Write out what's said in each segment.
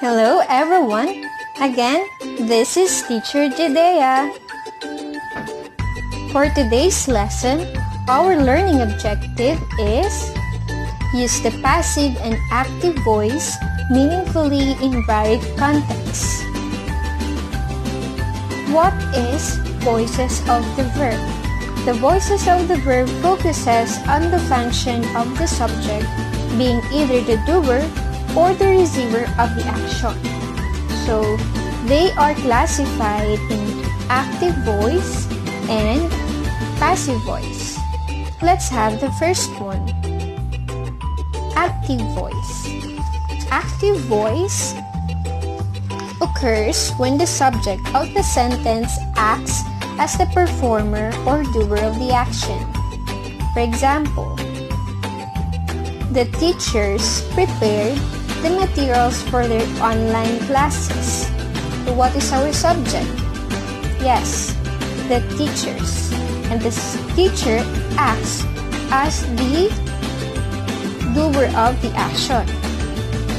Hello everyone! Again, this is Teacher Judea. For today's lesson, our learning objective is use the passive and active voice meaningfully in varied contexts. What is voices of the verb? The voices of the verb focuses on the function of the subject being either the doer or the receiver of the action. So, they are classified in active voice and passive voice. Let's have the first one. Active voice. Active voice occurs when the subject of the sentence acts as the performer or doer of the action. For example, the teachers prepared the materials for their online classes. So what is our subject? Yes, the teachers. And the teacher acts as the doer of the action.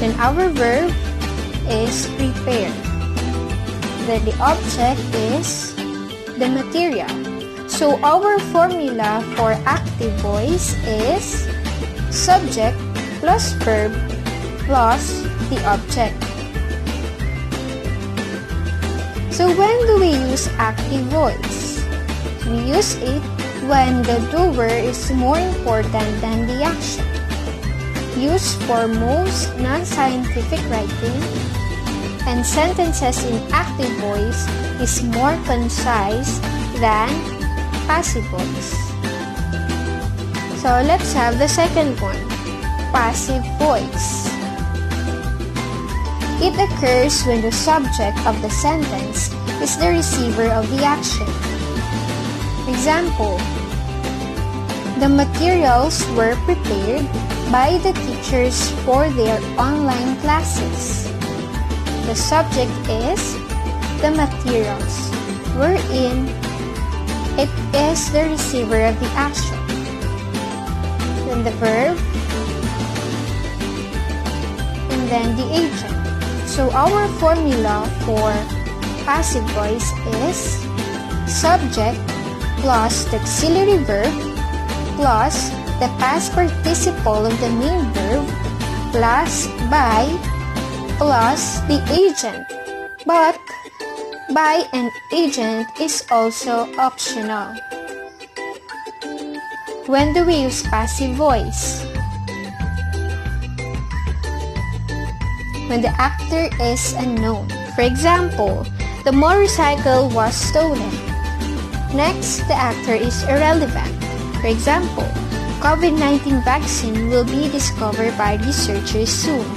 Then our verb is prepared. Then the object is the material. So our formula for active voice is subject plus verb plus the object. So when do we use active voice? We use it when the doer is more important than the action. Used for most non-scientific writing, and sentences in active voice is more concise than passive voice. So let's have the second one, passive voice. It occurs when the subject of the sentence is the receiver of the action. Example, the materials were prepared by the teachers for their online classes. The subject is the materials, wherein it is the receiver of the action. Then the verb, and then the agent. So our formula for passive voice is subject plus the auxiliary verb plus the past participle of the main verb plus by plus the agent. But by and agent is also optional. When do we use passive voice? When the actor is unknown. For example, the motorcycle was stolen. Next, the actor is irrelevant. For example, COVID-19 vaccine will be discovered by researchers soon.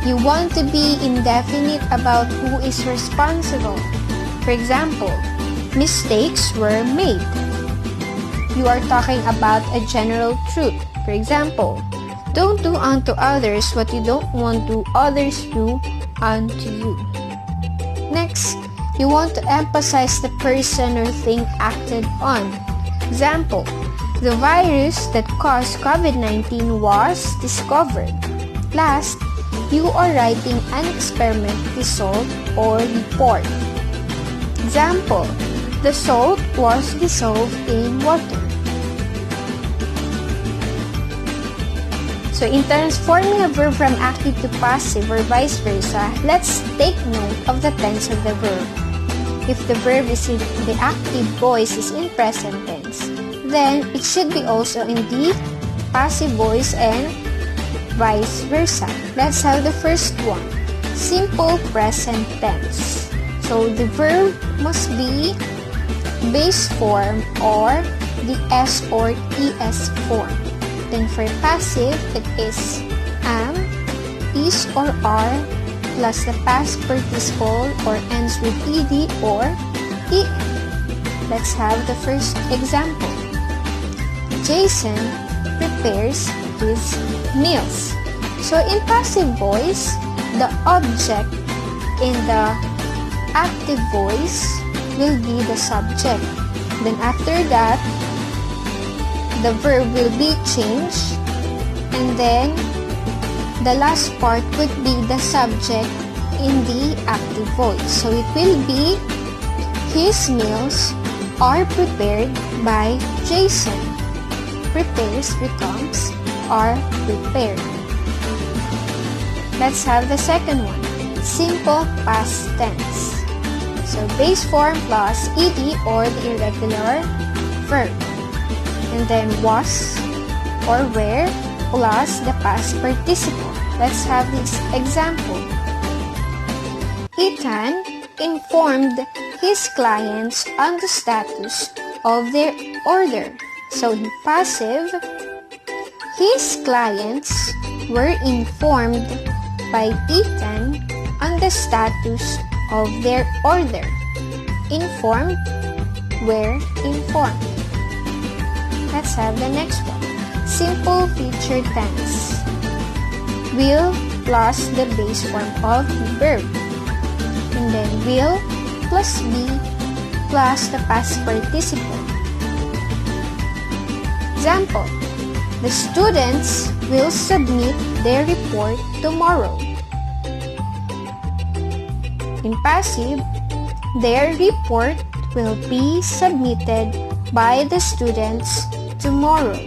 You want to be indefinite about who is responsible. For example, mistakes were made. You are talking about a general truth. For example, don't do unto others what you don't want to others do unto you. Next, you want to emphasize the person or thing acted on. Example, the virus that caused COVID-19 was discovered. Last, you are writing an experiment result or report. Example, the salt was dissolved in water. So in transforming a verb from active to passive or vice versa, let's take note of the tense of the verb. If the verb is in the active voice is in present tense, then it should be also in the passive voice and vice versa. Let's have the first one, simple present tense. So the verb must be base form or the S or ES form. Then for passive, it is am, is or are, plus the past participle or ends with ed or en. Let's have the first example. Jason prepares his meals. So in passive voice, the object in the active voice will be the subject. Then after that, the verb will be changed, and then the last part would be the subject in the active voice. So it will be, his meals are prepared by Jason. Prepares becomes are prepared. Let's have the second one. Simple past tense. So base form plus ed or the irregular verb. And then was or were plus the past participle. Let's have this example. Ethan informed his clients on the status of their order. So in passive, his clients were informed by Ethan on the status of their order. Informed, were informed. Let's have the next one. Simple future tense. Will plus the base form of the verb. And then will plus be plus the past participle. Example. The students will submit their report tomorrow. In passive, their report will be submitted by the students tomorrow.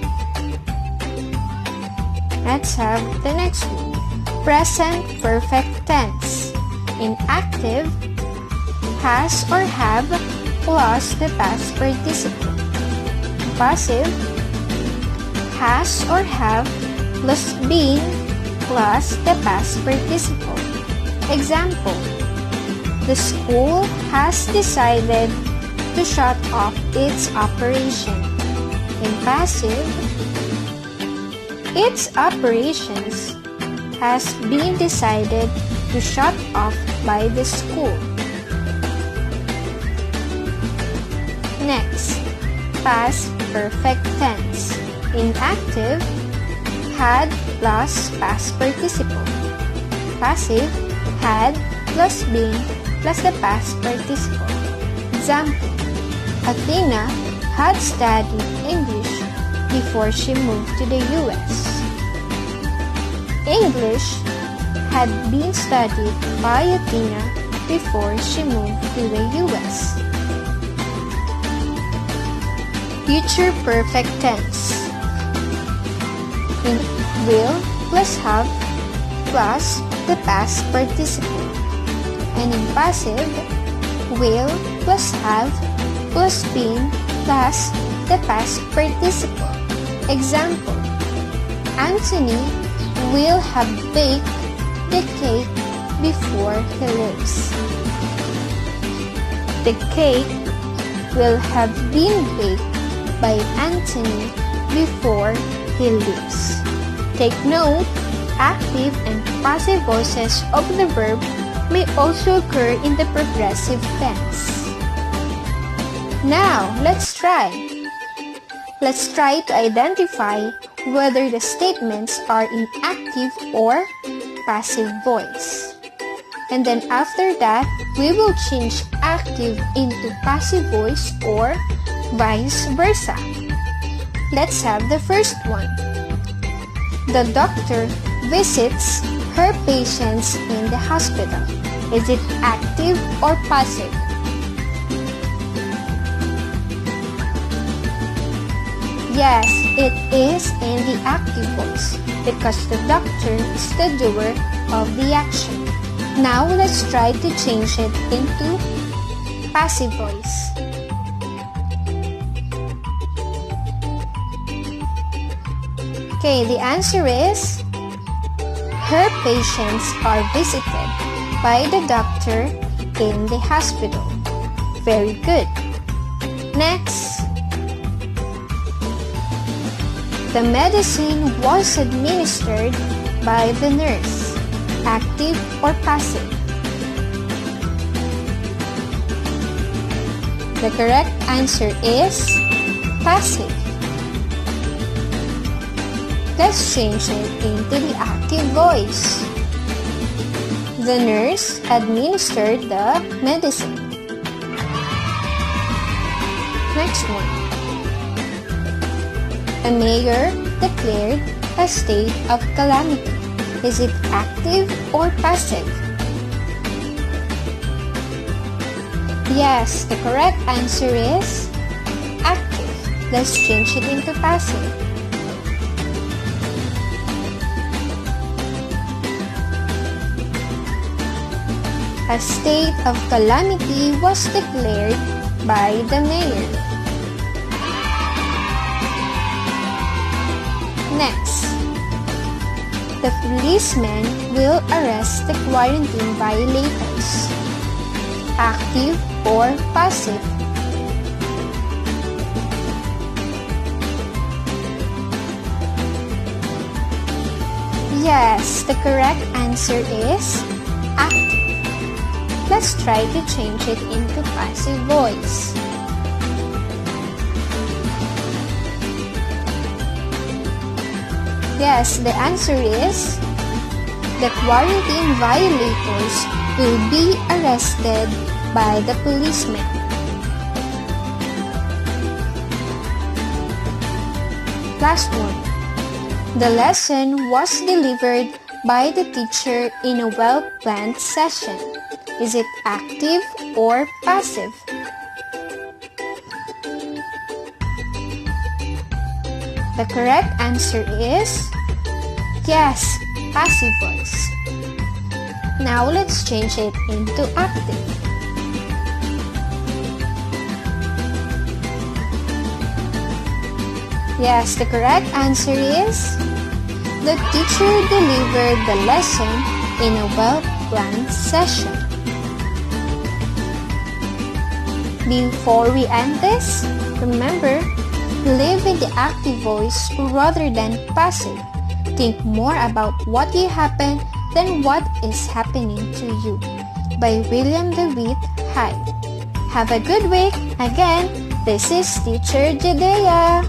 Let's have the next one. Present perfect tense. In active, has or have plus the past participle. Passive, has or have plus been plus the past participle. Example. The school has decided to shut off its operation. In passive, its operations has been decided to shut off by the school. Next, past perfect tense. In active, had plus past participle. Passive, had plus been plus the past participle. Example, Athena had studied English before she moved to the US. English had been studied by Athena before she moved to the US. Future perfect tense. In will plus have plus the past participle. And in passive, will plus have plus been plus the past participle. Example, Anthony will have baked the cake before he leaves. The cake will have been baked by Anthony before he leaves. Take note, active and passive voices of the verb may also occur in the progressive tense. Now, let's try. Let's try to identify whether the statements are in active or passive voice. And then after that, we will change active into passive voice or vice versa. Let's have the first one. The doctor visits her patients in the hospital. Is it active or passive? Yes, it is in the active voice because the doctor is the doer of the action. Now let's try to change it into passive voice. Okay, the answer is her patients are visited by the doctor in the hospital. Very good. Next, the medicine was administered by the nurse. Active or passive? The correct answer is passive. Let's change it into the active voice. The nurse administered the medicine. Next one. A mayor declared a state of calamity. Is it active or passive? Yes, the correct answer is active. Let's change it into passive. A state of calamity was declared by the mayor. Next, the policeman will arrest the quarantine violators. Active or passive? Yes, the correct answer is active. Let's try to change it into passive voice. Yes, the answer is the quarantine violators will be arrested by the policeman. Last one. The lesson was delivered by the teacher in a well-planned session. Is it active or passive? The correct answer is yes, passive voice. Now let's change it into active. Yes, the correct answer is the teacher delivered the lesson in a well-planned session. Before we end this, remember, live in the active voice rather than passive. Think more about what will happen than what is happening to you. By William DeWitt Hyde. Have a good week. Again, this is Teacher Judea.